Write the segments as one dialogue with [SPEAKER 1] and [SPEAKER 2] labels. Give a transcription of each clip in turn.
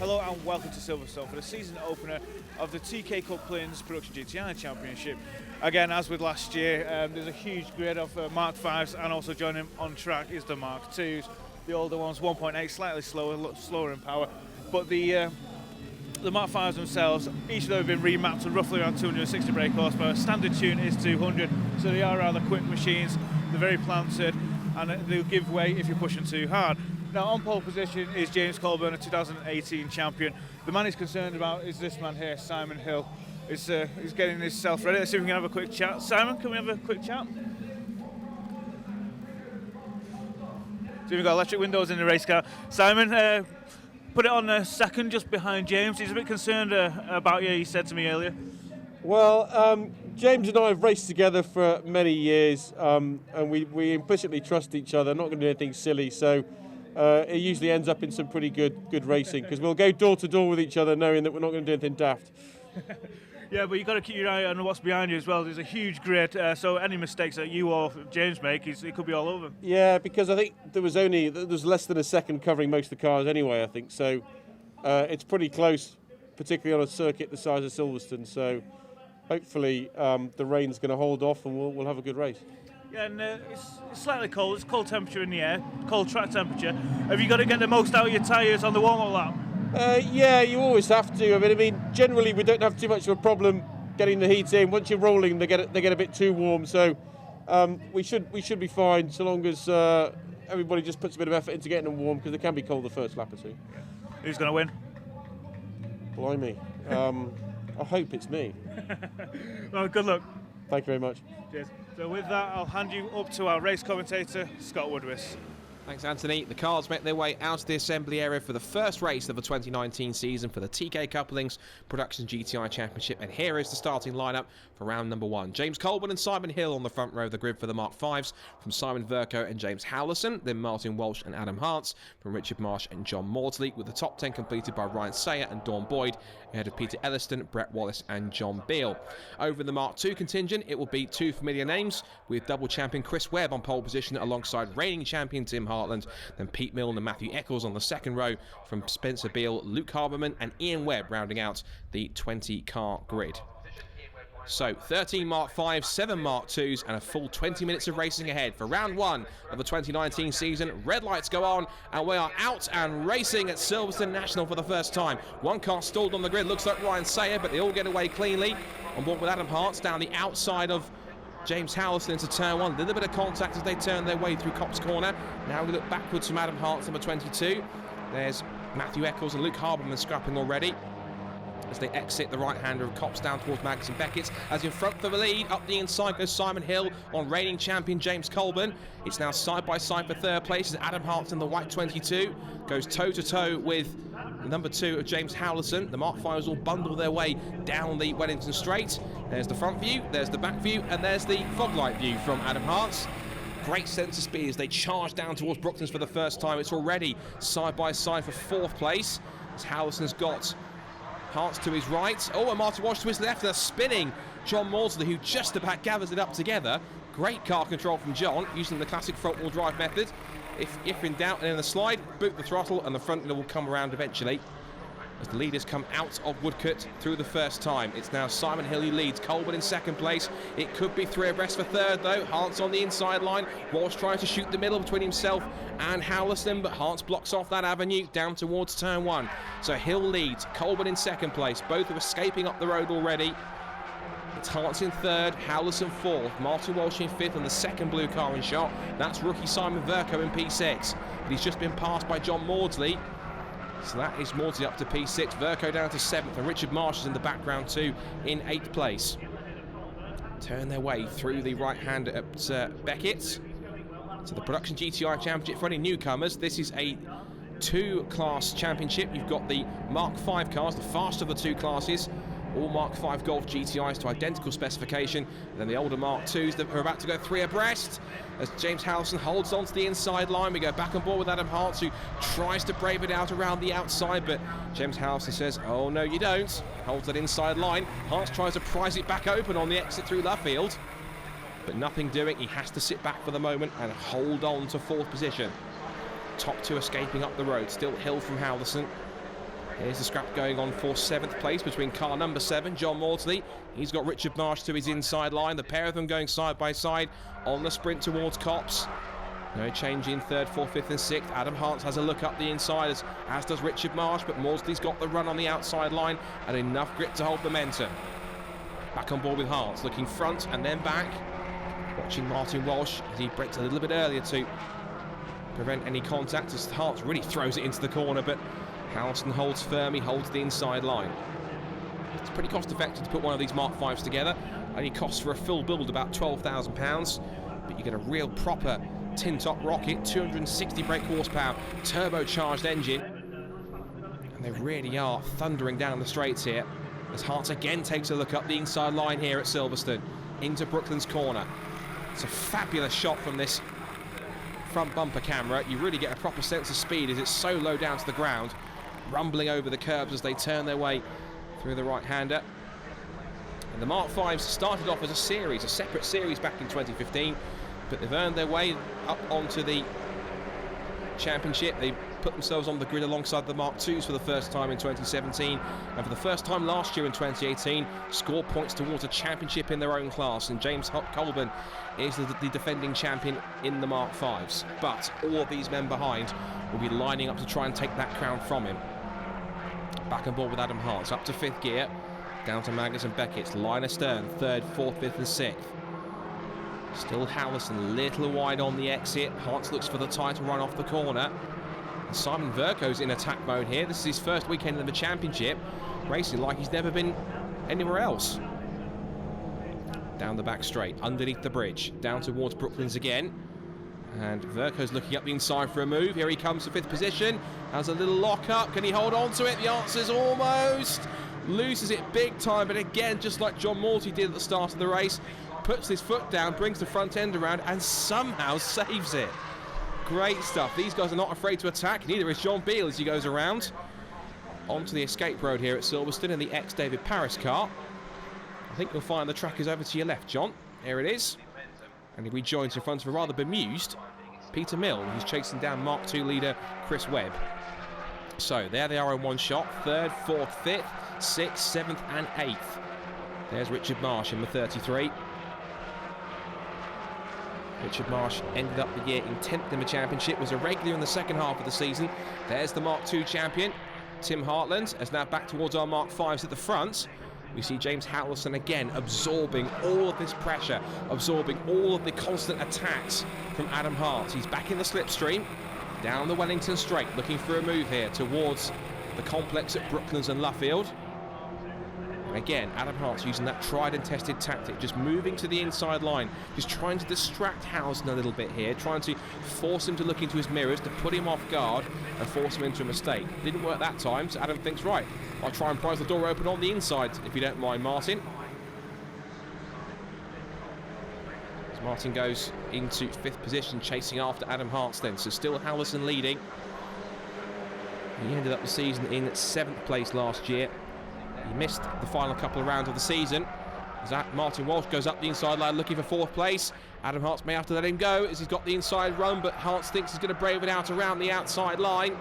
[SPEAKER 1] Hello and welcome to Silverstone for the season opener of the Teekay Couplings Production GTI Championship. Again, as with last year, there's a huge grid of Mark 5s, and also joining on track is the Mark 2s. The older ones, 1.8, slightly slower in power, but the Mark 5s themselves, each of them have been remapped to roughly around 260 brake horsepower. Standard tune is 200, so they are rather quick machines. They're very planted, and they'll give way if you're pushing too hard. Now, on pole position is James Colburn, a 2018 champion. The man he's concerned about is this man here, Simon Hill. He's getting himself ready. Let's see if we can have a quick chat. Simon, can we have a quick chat? So we've got electric windows in the race car. Simon, put it on second, just behind James. He's a bit concerned about you, he said to me earlier.
[SPEAKER 2] Well, James and I have raced together for many years, and we implicitly trust each other, not going to do anything silly, so it usually ends up in some pretty good racing, because we'll go door to door with each other knowing that we're not going to do anything daft.
[SPEAKER 1] Yeah, but you've got to keep your eye on what's behind you as well. There's a huge grid, so any mistakes that you or James make, it could be all over.
[SPEAKER 2] Yeah, because I think there's less than a second covering most of the cars anyway, I think, so it's pretty close, particularly on a circuit the size of Silverstone, so hopefully the rain's going to hold off and we'll have a good race.
[SPEAKER 1] Yeah, and it's slightly cold. It's cold temperature in the air, cold track temperature. Have you got to get the most out of your tyres on the warm-up lap?
[SPEAKER 2] Yeah, you always have to. I mean, generally we don't have too much of a problem getting the heat in. Once you're rolling, they get a bit too warm. So we should be fine, so long as everybody just puts a bit of effort into getting them warm, because they can be cold the first lap or two.
[SPEAKER 1] Who's going to win?
[SPEAKER 2] Blimey. I hope it's me.
[SPEAKER 1] Well, good luck.
[SPEAKER 2] Thank you very much.
[SPEAKER 1] Cheers. So with that, I'll hand you up to our race commentator, Scott Woodwiss.
[SPEAKER 3] Thanks, Anthony. The cars make their way out of the assembly area for the first race of the 2019 season for the Teekay Couplings Production GTI Championship, and here is the starting lineup for round number 1. James Colburn and Simon Hill on the front row of the grid for the Mark 5s, from Simon Verco and James Howlison, then Martin Walsh and Adam Hartz, from Richard Marsh and John Maudsley, with the top 10 completed by Ryan Sayer and Dawn Boyd, ahead of Peter Elliston, Brett Wallace and John Beale. Over in the Mark 2 contingent, it will be two familiar names, with double champion Chris Webb on pole position alongside reigning champion Tim Hartland, then Pete Milne and Matthew Eccles on the second row, from Spencer Beale, Luke Harberman and Ian Webb rounding out the 20-car grid. So 13 Mark 5s, 7 Mark 2s and a full 20 minutes of racing ahead for round 1 of the 2019 season. Red lights go on and we are out and racing at Silverstone National for the first time. One car stalled on the grid, looks like Ryan Sayer, but they all get away cleanly. On board with Adam Hartz down the outside of James Howlison into turn 1. A little bit of contact as they turn their way through Copse Corner. Now we look backwards from Adam Hartz, number 22. There's Matthew Eccles and Luke Harberman scrapping already as they exit the right-hander of Copse down towards Magnus and Beckett. As in front for the lead, up the inside goes Simon Hill on reigning champion James Colburn. It's now side-by-side for third place as Adam Hartz in the white 22 goes toe-to-toe with number 2 of James Howlison. The Mark 5s all bundle their way down the Wellington Straight. There's the front view, there's the back view, and there's the fog light view from Adam Hartz. Great sense of speed as they charge down towards Brooklands for the first time. It's already side-by-side for fourth place as Howlison's got Hartz to his right. Oh, and Martin Walsh to his left. They're spinning John Maudsley, who just about gathers it up together. Great car control from John, using the classic front-wheel drive method. If in doubt and in the slide, boot the throttle and the front wheel will come around eventually. As the leaders come out of Woodcote through the first time. It's now Simon Hill who leads, Colburn in second place. It could be 3 abreast for third though. Hartz on the inside line. Walsh trying to shoot the middle between himself and Howlison, but Hartz blocks off that avenue down towards turn 1. So Hill leads, Colburn in second place. Both are escaping up the road already. It's Hartz in third, Howlison fourth, Martin Walsh in fifth, and the second blue car in shot. That's rookie Simon Verco in P6. But he's just been passed by John Maudsley. So that is Maudsley up to P6, Verco down to 7th, and Richard Marsh is in the background too in 8th place. Turn their way through the right-hander at Beckett. So the Production GTI Championship for any newcomers. This is a 2-class championship. You've got the Mark 5 cars, the fastest of the 2 classes. All Mark 5 Golf GTIs to identical specification. And then the older Mark 2s that are about to go 3 abreast. As James Howlison holds on to the inside line, we go back on board with Adam Hartz, who tries to brave it out around the outside, but James Howlison says, oh no you don't. Holds that inside line. Hartz tries to prise it back open on the exit through Luffield, but nothing doing. He has to sit back for the moment and hold on to 4th position. Top 2 escaping up the road. Still Hill from Howlison. Here's the scrap going on for 7th place between car number 7, John Maudsley. He's got Richard Marsh to his inside line. The pair of them going side by side on the sprint towards Copse. No change in 3rd, 4th, 5th and 6th. Adam Hart's has a look up the inside, as does Richard Marsh, but Maudsley's got the run on the outside line and enough grip to hold momentum. Back on board with Hart, looking front and then back. Watching Martin Walsh as he brakes a little bit earlier to prevent any contact as Hart really throws it into the corner, but Howson holds firm, he holds the inside line. It's pretty cost effective to put one of these Mark 5s together. Only costs for a full build about £12,000, but you get a real proper tin top rocket, 260 brake horsepower, turbocharged engine, and they really are thundering down the straights here as Hart again takes a look up the inside line here at Silverstone into Brooklands corner. It's a fabulous shot from this front bumper camera. You really get a proper sense of speed as it's so low down to the ground, rumbling over the curbs as they turn their way through the right-hander. And the Mark 5s started off as a separate series back in 2015, but they've earned their way up onto the championship. They put themselves on the grid alongside the Mark 2s for the first time in 2017, and for the first time last year in 2018 scored points towards a championship in their own class, and James Colburn is the defending champion in the Mark 5s. But all of these men behind will be lining up to try and take that crown from him. Back on board with Adam Hart, up to 5th gear, down to Magnus and Beckett's line astern, 3rd, 4th, 5th and 6th. Still Howlison a little wide on the exit. Hart looks for the tyre to run off the corner. And Simon Vercoe's in attack mode here. This is his first weekend in the championship, racing like he's never been anywhere else. Down the back straight, underneath the bridge, down towards Brooklands again. And Vercoe's looking up the inside for a move. Here he comes to 5th position. Has a little lock up. Can he hold on to it? The answer's almost. Loses it big time, but again, just like John Maudsley did at the start of the race, puts his foot down, brings the front end around and somehow saves it. Great stuff. These guys are not afraid to attack, neither is John Beale as he goes around onto the escape road here at Silverstone in the ex-David Paris car. I think you'll find the track is over to your left, John. Here it is. And he rejoins in front of a rather bemused Peter Mill, who's chasing down Mark II leader Chris Webb. So there they are in one shot, 3rd, 4th, 5th, 6th, 7th and 8th. There's Richard Marsh in the 33. Richard Marsh ended up the year in 10th in the championship, was a regular in the second half of the season. There's the Mark II champion, Tim Hartland, as now back towards our Mark 5s at the front. We see James Howlison again absorbing all of this pressure, absorbing all of the constant attacks from Adam Hart. He's back in the slipstream, down the Wellington straight, looking for a move here towards the complex at Brooklands and Luffield. And again, Adam Hart's using that tried and tested tactic, just moving to the inside line, just trying to distract Howson a little bit here, trying to force him to look into his mirrors, to put him off guard and force him into a mistake. Didn't work that time, so Adam thinks, right, I'll try and prise the door open on the inside, if you don't mind, Martin. As Martin goes into 5th position, chasing after Adam Hart's then, so still Howlison leading. He ended up the season in 7th place last year. He missed the final couple of rounds of the season as Martin Walsh goes up the inside line looking for 4th place. Adam Hart's may have to let him go as he's got the inside run, but Hart thinks he's going to brave it out around the outside line.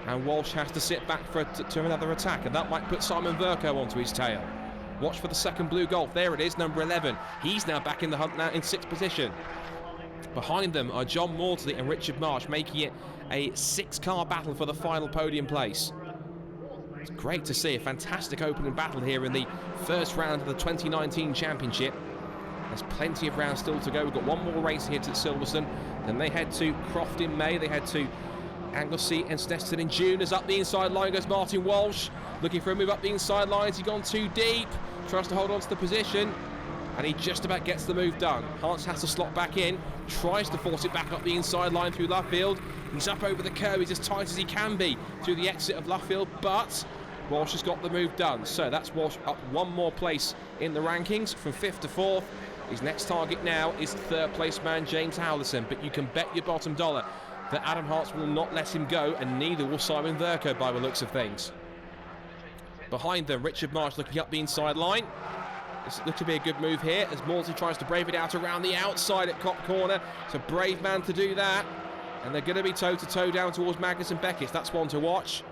[SPEAKER 3] And Walsh has to sit back to another attack, and that might put Simon Vercoe onto his tail. Watch for the second blue Golf. There it is, number 11. He's now back in the hunt now in 6th position. Behind them are John Maudsley and Richard Marsh, making it a 6-car battle for the final podium place. It's great to see a fantastic opening battle here in the first round of the 2019 championship. There's plenty of rounds still to go. We've got one more race here to Silverstone. Then they head to Croft in May. They head to Anglesey and Snetterton in June. As up the inside line goes Martin Walsh, looking for a move up the inside line. Has he gone too deep? Tries to hold on to the position, and he just about gets the move done. Hart has to slot back in, tries to force it back up the inside line through Luffield. He's up over the curb, he's as tight as he can be through the exit of Luffield, but Walsh has got the move done. So that's Walsh up one more place in the rankings from 5th to 4th. His next target now is 3rd place man James Howlison, but you can bet your bottom dollar that Adam Hart will not let him go, and neither will Simon Vercoe by the looks of things. Behind them, Richard Marsh looking up the inside line. This looks to be a good move here as Maudsley tries to brave it out around the outside at Cop Corner. It's a brave man to do that. And they're going to be toe-to-toe down towards Magnus and Beckett. That's one to watch.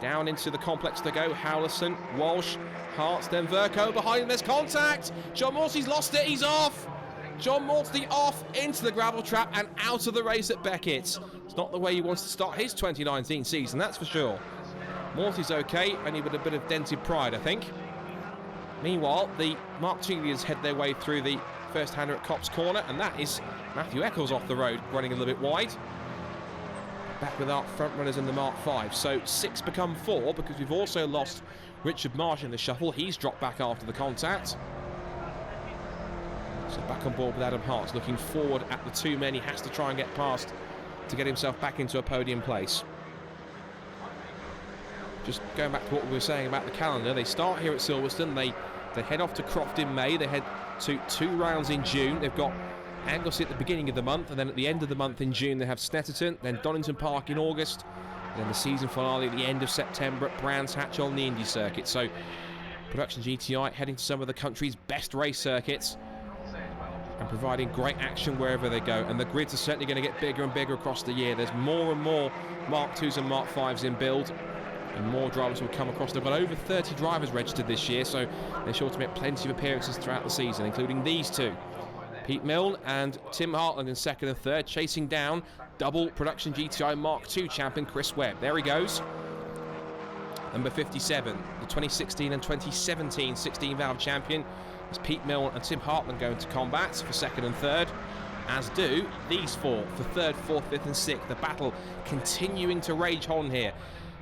[SPEAKER 3] Down into the complex to go. Howlison, Walsh, Harts, then Verco behind him. There's contact. John Mortley's lost it. He's off. John Mortley off into the gravel trap and out of the race at Beckett. It's not the way he wants to start his 2019 season, that's for sure. Mortley's okay, only with a bit of dented pride, I think. Meanwhile, the Mark II leaders head their way through the first hander at Copse Corner, and that is Matthew Eccles off the road, running a little bit wide. Back with our front runners in the Mark V. So 6 become 4 because we've also lost Richard Marsh in the shuffle. He's dropped back after the contact. So back on board with Adam Harts, looking forward at the 2 men he has to try and get past to get himself back into a podium place. Just going back to what we were saying about the calendar, they start here at Silverstone, they head off to Croft in May, they head to 2 rounds in June. They've got Anglesey at the beginning of the month, and then at the end of the month in June they have Snetterton, then Donington Park in August, and then the season finale at the end of September at Brands Hatch on the Indy circuit. So Production GTI heading to some of the country's best race circuits and providing great action wherever they go, and the grids are certainly going to get bigger and bigger across the year. There's more and more Mark IIs and Mark Vs in build, and more drivers will come across. They've got over 30 drivers registered this year, so they're sure to make plenty of appearances throughout the season, including these 2. Pete Milne and Tim Hartland in 2nd and 3rd, chasing down double Production GTI Mark II champion Chris Webb. There he goes. Number 57, the 2016 and 2017 16-valve champion. It's Pete Milne and Tim Hartland going to combat for 2nd and 3rd, as do these 4 for 3rd, 4th, 5th and 6th. The battle continuing to rage on here.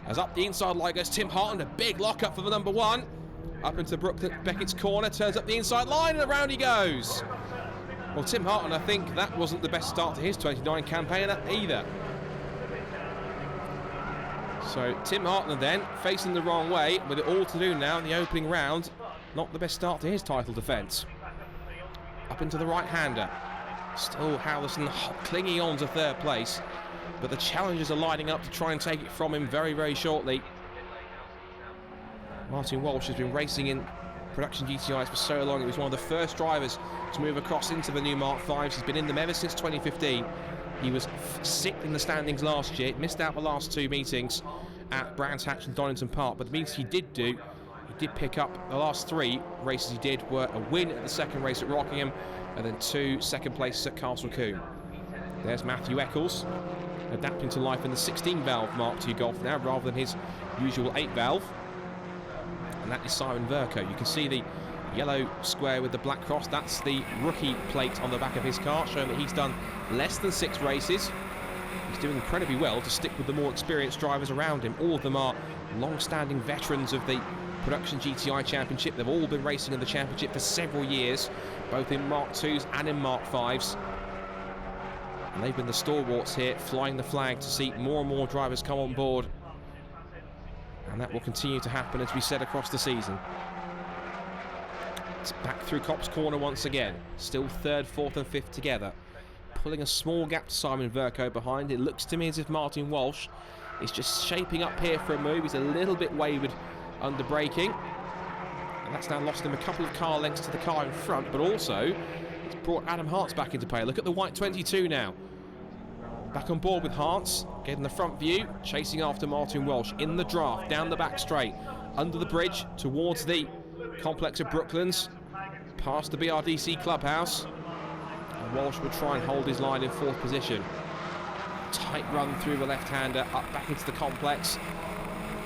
[SPEAKER 3] As up the inside line goes Tim Hartland, a big lock-up for the number 1. Up into Beckett's corner, turns up the inside line and around he goes. Well, Tim Hartland, I think that wasn't the best start to his 29 campaign either. So Tim Hartland then, facing the wrong way, with it all to do now in the opening round. Not the best start to his title defence. Up into the right-hander. Still Howlison clinging on to 3rd place, but the challengers are lining up to try and take it from him very, very shortly. Martin Walsh has been racing in Production GTIs for so long. He was one of the first drivers to move across into the new Mark Vs. He's been in them ever since 2015. He was 6th in the standings last year, missed out the last 2 meetings at Brands Hatch and Donington Park, but the meetings he did do, he did pick up. The last 3 races he did were a win at the 2nd race at Rockingham, and then 2 second places at Castle Combe. There's Matthew Eccles, adapting to life in the 16-valve Mark II Golf now, rather than his usual 8-valve. And that is Simon Verco. You can see the yellow square with the black cross. That's the rookie plate on the back of his car, showing that he's done less than 6 races. He's doing incredibly well to stick with the more experienced drivers around him. All of them are long-standing veterans of the Production GTI Championship. They've all been racing in the championship for several years, both in Mark IIs and in Mark Vs. And they've been the stalwarts here, flying the flag to see more and more drivers come on board. And that will continue to happen, as we said, across the season. It's back through Copse Corner once again. Still 3rd, 4th and 5th together. Pulling a small gap to Simon Verco behind. It looks to me as if Martin Walsh is just shaping up here for a move. He's a little bit wayward under braking. And that's now lost him a couple of car lengths to the car in front, but also it's brought Adam Harts back into play. Look at the white 22 now. Back on board with Harts, getting the front view, chasing after Martin Walsh in the draft, down the back straight, under the bridge, towards the complex of Brooklands, past the BRDC clubhouse. And Walsh will try and hold his line in 4th position. Tight run through the left-hander, up back into the complex.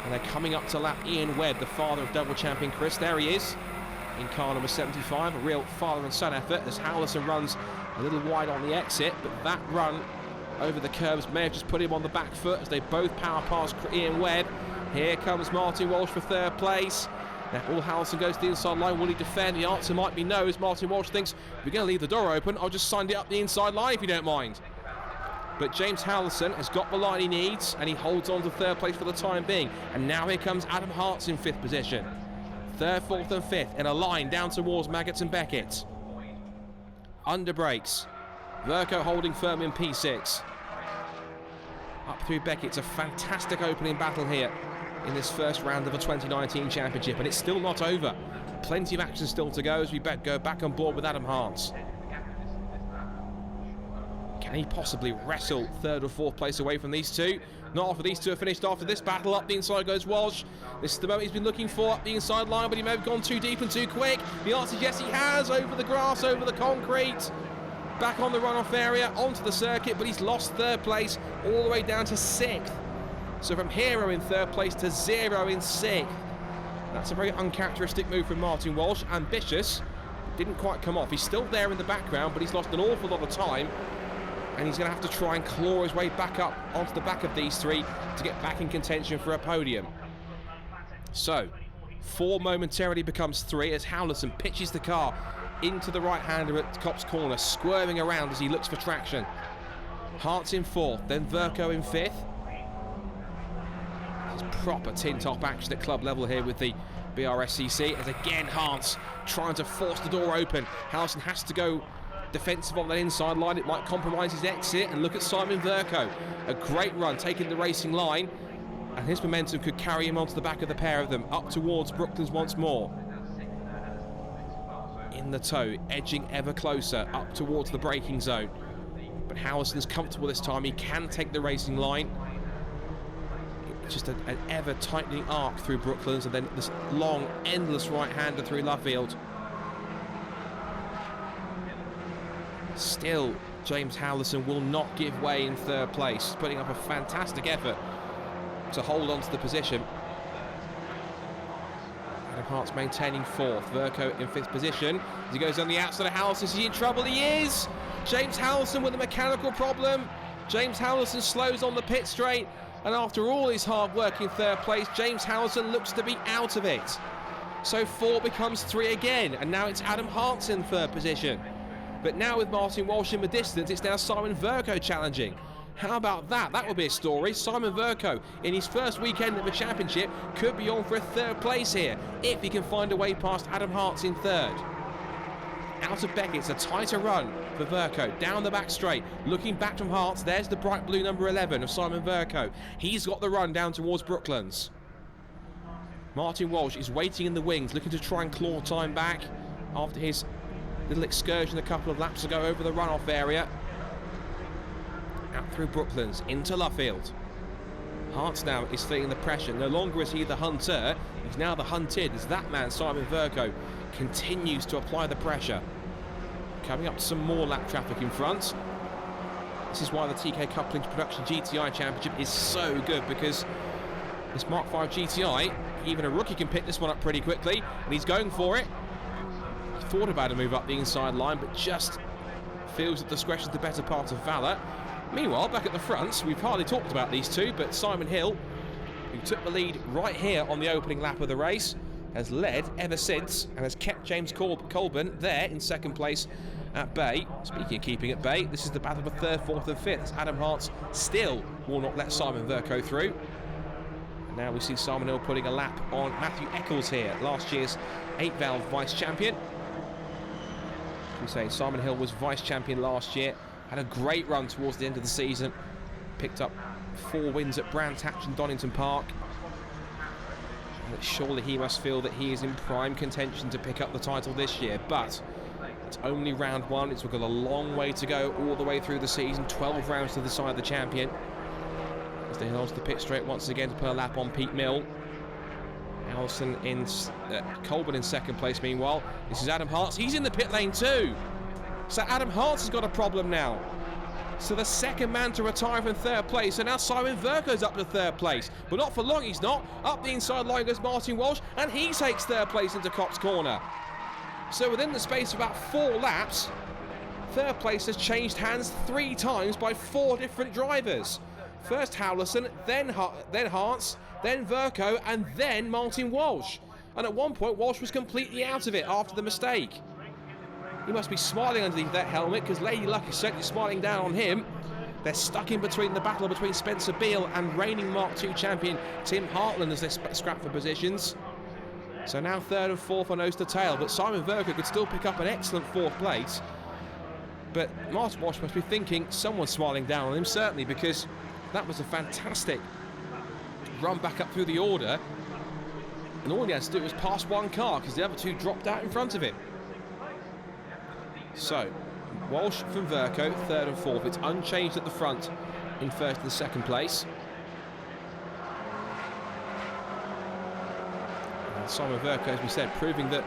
[SPEAKER 3] And they're coming up to lap Ian Webb, the father of double champion Chris. There he is, in car number 75, a real father and son effort, as Howlison runs a little wide on the exit, but that run over the curbs may have just put him on the back foot as they both power past Ian Webb. Here comes Martin Walsh for 3rd place. Now all Howlison goes to the inside line. Will he defend? The answer might be no, as Martin Walsh thinks, if you're going to leave the door open, I'll just sign it up the inside line if you don't mind. But James Howlison has got the line he needs, and he holds on to 3rd place for the time being. And now here comes Adam Harts in 5th position. 3rd, 4th and 5th in a line down towards Maggots and Beckett. Under brakes. Verco holding firm in P6. Up through Beckett. It's a fantastic opening battle here in this first round of the 2019 championship, and it's still not over. Plenty of action still to go as we go back on board with Adam Harts. Can he possibly wrestle third or fourth place away from these two? Not after these two are finished after this battle. Up the inside goes Walsh. This is the moment he's been looking for, up the inside line, but he may have gone too deep and too quick. The answer is yes, he has. Over the grass, over the concrete. Back on the runoff area, onto the circuit, but he's lost third place all the way down to 6th. So from hero in third place to 0 in 6th. That's a very uncharacteristic move from Martin Walsh. Ambitious. Didn't quite come off. He's still there in the background, but he's lost an awful lot of time. And he's going to have to try and claw his way back up onto the back of these three to get back in contention for a podium. So, 4 momentarily becomes 3 as Howlerson pitches the car into the right-hander at Copse Corner, squirming around as he looks for traction. Hart's in 4th, then Verco in 5th. There's proper tin-top action at club level here with the BRSCC, as again Hart's trying to force the door open. Howlerson has to go defensive on that inside line. It might compromise his exit. And look at Simon Verco, a great run taking the racing line, and his momentum could carry him onto the back of the pair of them up towards Brooklands once more. In the tow, edging ever closer up towards the braking zone, but Howlerson's comfortable this time. He can take the racing line. It's just an ever tightening arc through Brooklands, and then this long endless right-hander through Luffield. Still, James Howlerson will not give way in third place, putting up a fantastic effort to hold on to the position. Adam Hart's maintaining 4th, Verco in 5th position. As he goes on the outside of Howlerson, is he in trouble? He is! James Howlerson with a mechanical problem. James Howlerson slows on the pit straight, and after all his hard work in third place, James Howlerson looks to be out of it. So 4 becomes 3 again, and now it's Adam Hart's in 3rd position. But now with Martin Walsh in the distance, it's now Simon Verco challenging. How about that? That would be a story. Simon Verco, in his first weekend of the championship, could be on for a 3rd place here, if he can find a way past Adam Hart's in 3rd. Out of Beckett's, a tighter run for Verco, down the back straight, looking back from Hart's. There's the bright blue number 11 of Simon Verco. He's got the run down towards Brooklands. Martin Walsh is waiting in the wings, looking to try and claw time back after his little excursion a couple of laps ago over the runoff area. Out through Brooklands, into Luffield. Hart's now is feeling the pressure. No longer is he the hunter, he's now the hunted, as that man, Simon Verco, continues to apply the pressure. Coming up to some more lap traffic in front. This is why the Teekay Couplings Production GTI Championship is so good, because this Mark V GTI, even a rookie can pick this one up pretty quickly, and he's going for it. He thought about a move up the inside line, but just feels that discretion's the better part of valour. Meanwhile, back at the front, we've hardly talked about these two, but Simon Hill, who took the lead right here on the opening lap of the race, has led ever since and has kept James Colburn there in 2nd place at bay. Speaking of keeping at bay, this is the battle for 3rd, 4th and 5th, as Adam Hart's still will not let Simon Verco through. And now we see Simon Hill putting a lap on Matthew Eccles here, last year's 8-valve vice champion. As we say, Simon Hill was vice champion last year, had a great run towards the end of the season, picked up 4 wins at Brands Hatch and Donington Park. And surely he must feel that he is in prime contention to pick up the title this year, but it's only round 1. It's got a long way to go all the way through the season, 12 rounds to decide the champion. As they hold the pit straight once again to put a lap on Pete Mill. Allison in Colburn in 2nd place. Meanwhile, this is Adam Hart's. He's in the pit lane too. So Adam Hart's has got a problem now. So the 2nd man to retire from 3rd place. So now Simon Verco's up to 3rd place. But not for long, he's not. Up the inside line goes Martin Walsh, and he takes 3rd place into Copse Corner. So within the space of about 4 laps, 3rd place has changed hands 3 times by 4 different drivers. First Howlerson, then Hart's, then Verco, and then Martin Walsh. And at one point, Walsh was completely out of it after the mistake. He must be smiling underneath that helmet, because Lady Luck is certainly smiling down on him. They're stuck in between the battle between Spencer Beale and reigning Mark II champion Tim Hartland as they scrap for positions. So now 3rd and 4th are nose to tail, but Simon Verco could still pick up an excellent 4th place. But Martin Walsh must be thinking someone's smiling down on him, certainly, because that was a fantastic run back up through the order. And all he had to do was pass 1 car, because the other 2 dropped out in front of him. So, Walsh from Verco, third and fourth. It's unchanged at the front in first and second place. And Simon Verco, as we said, proving that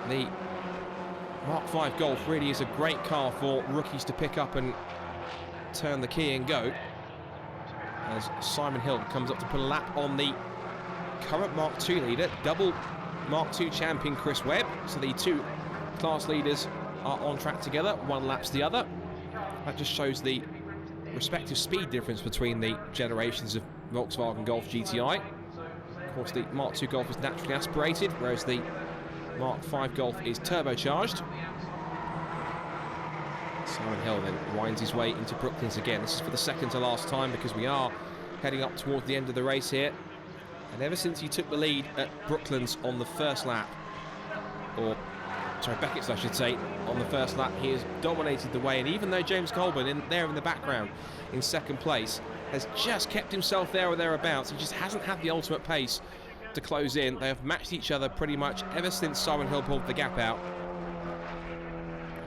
[SPEAKER 3] the Mark V Golf really is a great car for rookies to pick up and turn the key and go. As Simon Hill comes up to put a lap on the current Mark II leader, double Mark II champion Chris Webb. So the two class leaders are on track together, one laps the other. That just shows the respective speed difference between the generations of Volkswagen Golf GTI. Of course, the Mark II Golf is naturally aspirated, whereas the Mark V Golf is turbocharged. Simon Hill then winds his way into Brooklands again. This is for the second to last time because we are heading up towards the end of the race here. And ever since he took the lead at Brooklands on the first lap, or sorry, Beckett's I should say, on the first lap, he has dominated the way. And even though James Colburn there in the background in second place has just kept himself there or thereabouts, he just hasn't had the ultimate pace to close in. They have matched each other pretty much ever since Simon Hill pulled the gap out.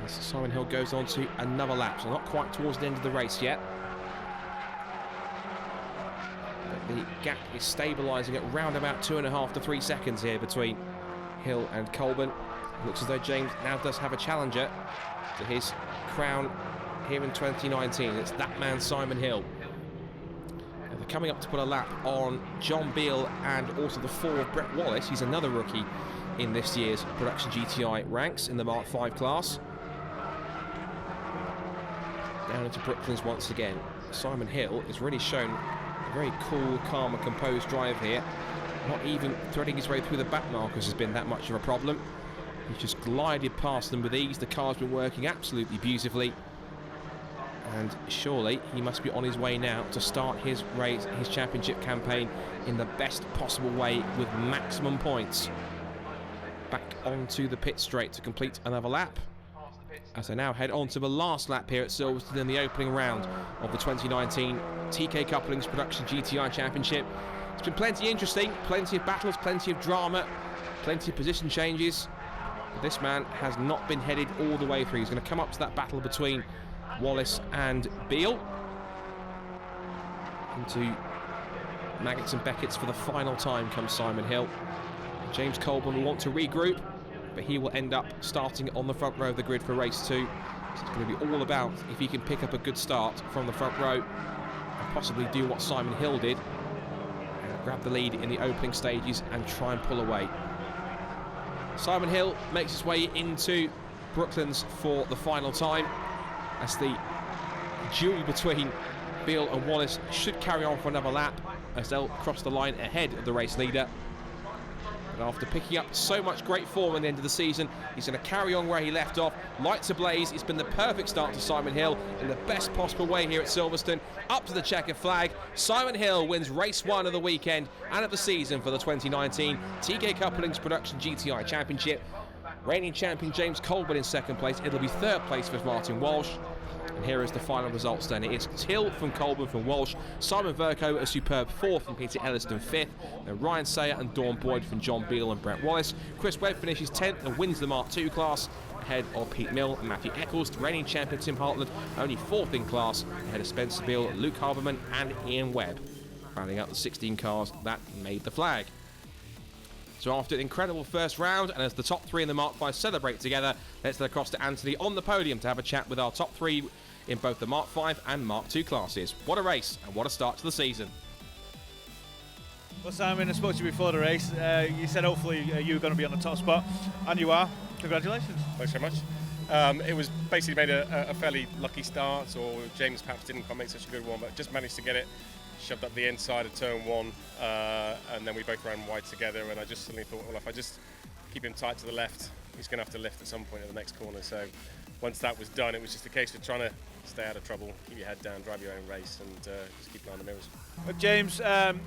[SPEAKER 3] As Simon Hill goes on to another lap, so not quite towards the end of the race yet. But the gap is stabilising at round about 2.5 to 3 seconds here between Hill and Colburn. It looks as though James now does have a challenger to his crown here in 2019. It's that man, Simon Hill. Now they're coming up to put a lap on John Beale and also the 4 of Brett Wallace. He's another rookie in this year's Production GTI ranks in the Mark V class. Down into Brooklands once again. Simon Hill has really shown a very cool, calm and composed drive here. Not even threading his way through the back markers has been that much of a problem. He's just glided past them with ease. The car's been working absolutely beautifully. And surely he must be on his way now to start his race, his championship campaign in the best possible way with maximum points. Back onto the pit straight to complete another lap, as they now head on to the last lap here at Silverstone in the opening round of the 2019 Teekay Couplings Production GTI Championship. It's been plenty interesting, plenty of battles, plenty of drama, plenty of position changes. But this man has not been headed all the way through. He's going to come up to that battle between Wallace and Beale. Into Maggots and Beckett's for the final time comes Simon Hill. James Colburn will want to regroup, but he will end up starting on the front row of the grid for race 2. So it's going to be all about if he can pick up a good start from the front row and possibly do what Simon Hill did and grab the lead in the opening stages and try and pull away. Simon Hill makes his way into Brooklands for the final time, as the duel between Beale and Wallace should carry on for another lap as they'll cross the line ahead of the race leader. But after picking up so much great form at the end of the season, he's going to carry on where he left off. Lights ablaze. It's been the perfect start to Simon Hill in the best possible way here at Silverstone. Up to the checkered flag. Simon Hill wins race 1 of the weekend and of the season for the 2019 Teekay Couplings Production GTI Championship. Reigning champion James Colburn in second place. It'll be third place for Martin Walsh. And here is the final results then. It is Hill from Colburn from Walsh, Simon Verco a superb 4th from Peter Elliston 5th, then Ryan Sayer and Dawn Boyd from John Beale and Brett Wallace. Chris Webb finishes 10th and wins the Mark II class ahead of Pete Mill and Matthew Eccles. The reigning champion Tim Hartland only 4th in class ahead of Spencer Beale, Luke Harberman and Ian Webb, rounding out the 16 cars that made the flag. So after an incredible first round, and as the top 3 in the Mark V celebrate together, let's head across to Anthony on the podium to have a chat with our top 3 in both the Mark V and Mark II classes. What a race and what a start to the season.
[SPEAKER 1] Well, Simon, I spoke to you before the race. You said hopefully you were going to be on the top spot, and you are. Congratulations.
[SPEAKER 4] Thanks very much. It was basically made a fairly lucky start, or James perhaps didn't quite make such a good one, but just managed to get it shoved up the inside of turn 1, and then we both ran wide together, and I just suddenly thought, well, if I just keep him tight to the left, he's going to have to lift at some point at the next corner. So once that was done, it was just a case of trying to stay out of trouble, keep your head down, drive your own race, and just keep an eye on the mirrors.
[SPEAKER 1] James,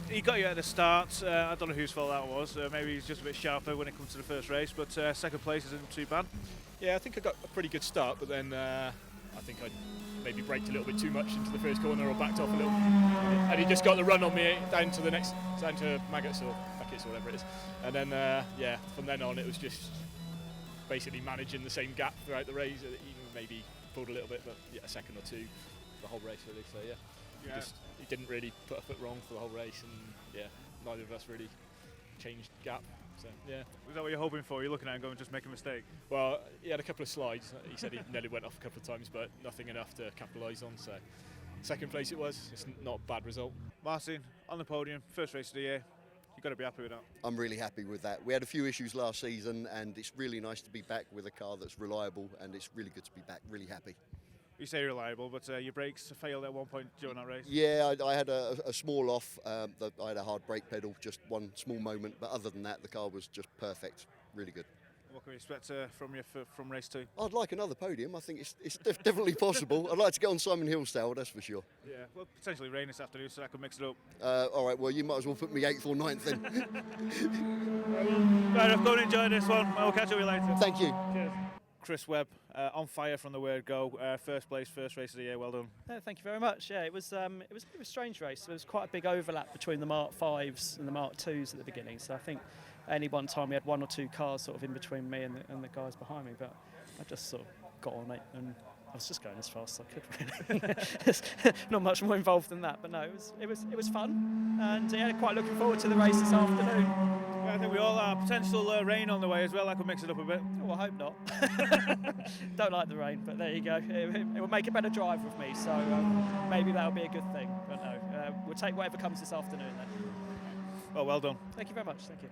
[SPEAKER 1] he got you at the start. I don't know whose fault that was. Maybe he's just a bit sharper when it comes to the first race, but second place isn't too bad.
[SPEAKER 5] Yeah, I think I got a pretty good start, but then I think I maybe braked a little bit too much into the first corner or backed off a little, and he just got the run on me down to Maggots or Beckett's or whatever it is, and then yeah, from then on it was just basically managing the same gap throughout the race, even maybe pulled a little bit, but yeah, a second or two the whole race really. So yeah, he didn't really put a foot wrong for the whole race, and yeah, neither of us really changed gap. So yeah.
[SPEAKER 1] Was that what you're hoping for? You're looking at him going, just make a mistake?
[SPEAKER 5] Well, he had a couple of slides. He said he nearly went off a couple of times, but nothing enough to capitalise on. So second place it was. It's not a bad result.
[SPEAKER 1] Martin, on the podium, first race of the year. You've got to be happy with that.
[SPEAKER 6] I'm really happy with that. We had a few issues last season, and it's really nice to be back with a car that's reliable, and it's really good to be back. Really happy.
[SPEAKER 1] You say reliable, but your brakes failed at one point during that race.
[SPEAKER 6] Yeah, I had a small off. I had a hard brake pedal, just one small moment, but other than that, the car was just perfect. Really good.
[SPEAKER 1] What can we expect from you from race 2?
[SPEAKER 6] I'd like another podium. I think it's definitely possible. I'd like to get on Simon Hill's tail, that's for sure.
[SPEAKER 1] Yeah, well, potentially rain this afternoon, so that could mix it up.
[SPEAKER 6] All right, well, you might as well put me 8th or 9th then.
[SPEAKER 1] Right, I've go and enjoy this one. I'll catch up with you later.
[SPEAKER 6] Thank you.
[SPEAKER 1] Cheers. Chris Webb, on fire from the word go. First place, first race of the year. Well done.
[SPEAKER 7] Thank you very much. Yeah, it was a bit of a strange race. There was quite a big overlap between the Mark 5s and the Mark 2s at the beginning. So I think any one time we had 1 or 2 cars sort of in between me and the guys behind me. But I just sort of got on it, and I was just going as fast as I could. Really. There's not much more involved than that. But no, it was fun, and yeah, quite looking forward to the race this afternoon.
[SPEAKER 1] Yeah, I think we all are. Potential rain on the way as well. That could mix it up a bit.
[SPEAKER 7] Oh, I hope not. Don't like the rain, but there you go. It will make a better drive with me, so maybe that'll be a good thing. But no, we'll take whatever comes this afternoon then.
[SPEAKER 1] Oh, well done.
[SPEAKER 7] Thank you very much. Thank you.